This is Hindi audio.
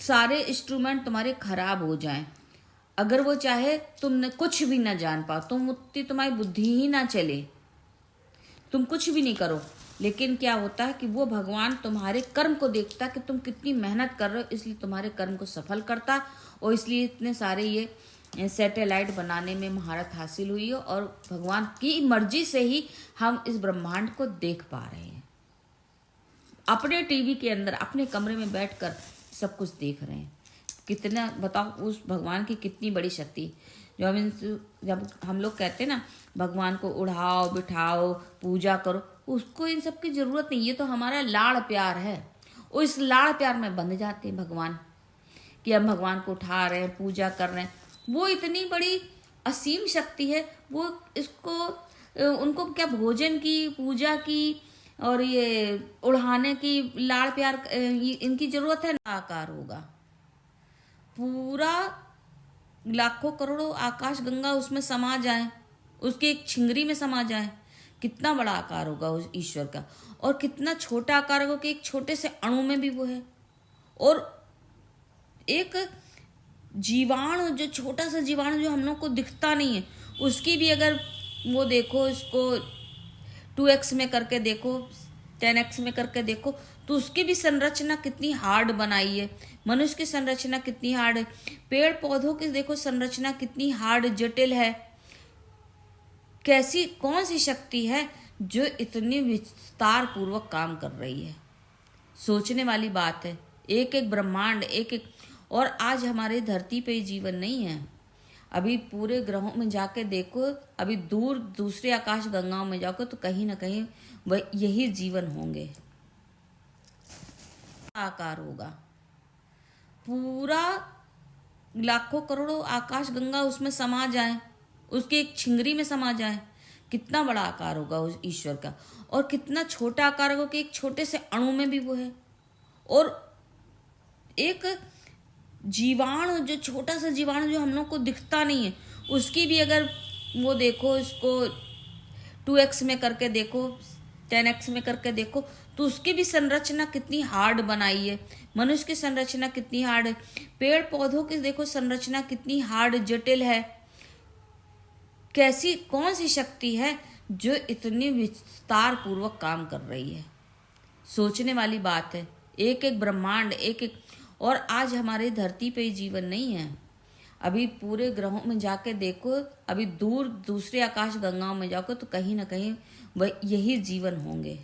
सारे इंस्ट्रूमेंट तुम्हारे खराब हो जाएं, अगर वो चाहे तुम कुछ भी ना जान पाओ, तुम्हारी बुद्धि ही ना चले, तुम कुछ भी नहीं करो, लेकिन क्या होता है कि वो भगवान तुम्हारे कर्म को देखता कि तुम कितनी मेहनत कर रहे हो, इसलिए तुम्हारे कर्म को सफल करता, और इसलिए इतने सारे ये सैटेलाइट बनाने में महारत हासिल हुई है, और भगवान की मर्जी से ही हम इस ब्रह्मांड को देख पा रहे हैं। अपने टीवी के अंदर अपने कमरे में बैठकर सब कुछ देख रहे हैं। कितना बताओ, उस भगवान की कितनी बड़ी शक्ति। जब हम लोग कहते हैं ना भगवान को उठाओ बिठाओ पूजा करो, उसको इन सब की जरूरत नहीं, ये तो हमारा लाड़ प्यार है। और इस लाड़ प्यार में बंध जाते हैं भगवान कि हम भगवान को उठा रहे हैं, पूजा कर रहे हैं। वो इतनी बड़ी असीम शक्ति है, वो इसको उनको क्या भोजन की, पूजा की और ये उड़ाने की लाड़ प्यार इनकी जरूरत है। आकार होगा पूरा, लाखों करोड़ों आकाश गंगा उसमें समा जाए, उसके एक छिंगरी में समा जाए, कितना बड़ा आकार होगा उस ईश्वर का। और कितना छोटा आकार होगा कि एक छोटे से अणु में भी वो है। और एक जीवाणु, जो छोटा सा जीवाणु जो हम लोग को दिखता नहीं है, उसकी भी अगर वो देखो, इसको 2x में करके देखो, 10x में करके देखो, तो उसकी भी संरचना कितनी हार्ड बनाई है। मनुष्य की संरचना कितनी हार्ड है, पेड़ पौधों की देखो संरचना कितनी हार्ड जटिल है। कैसी कौन सी शक्ति है जो इतनी विस्तार पूर्वक काम कर रही है। सोचने वाली बात है। एक एक ब्रह्मांड, एक एक, और आज हमारे धरती पे जीवन नहीं है, अभी पूरे ग्रहों में जाके देखो, अभी दूर दूसरे आकाश गंगाओं में जाओ तो कहीं ना कहीं वह यही जीवन होंगे। आकार होगा पूरा, लाखों करोड़ों आकाश गंगा उसमें समा जाए, उसके एक छिंगरी में समा जाए, कितना बड़ा आकार होगा उस ईश्वर का। और कितना छोटा आकार होगा कि एक छोटे से अणु में भी वो है। और एक जीवाणु, जो छोटा सा जीवाणु जो हम लोग को दिखता नहीं है, उसकी भी अगर वो देखो, इसको 2x में करके देखो, 10x में करके देखो, तो उसकी भी संरचना कितनी हार्ड बनाई है। मनुष्य की संरचना कितनी हार्ड है, पेड़ पौधों की देखो संरचना कितनी हार्ड जटिल है। कैसी कौन सी शक्ति है जो इतनी विस्तार पूर्वक काम कर रही है। सोचने वाली बात है। एक एक ब्रह्मांड, एक एक, और आज हमारे धरती पे जीवन नहीं है, अभी पूरे ग्रहों में जाके देखो, अभी दूर दूसरे आकाश गंगाओं में जाओ तो कहीं ना कहीं वह यही जीवन होंगे।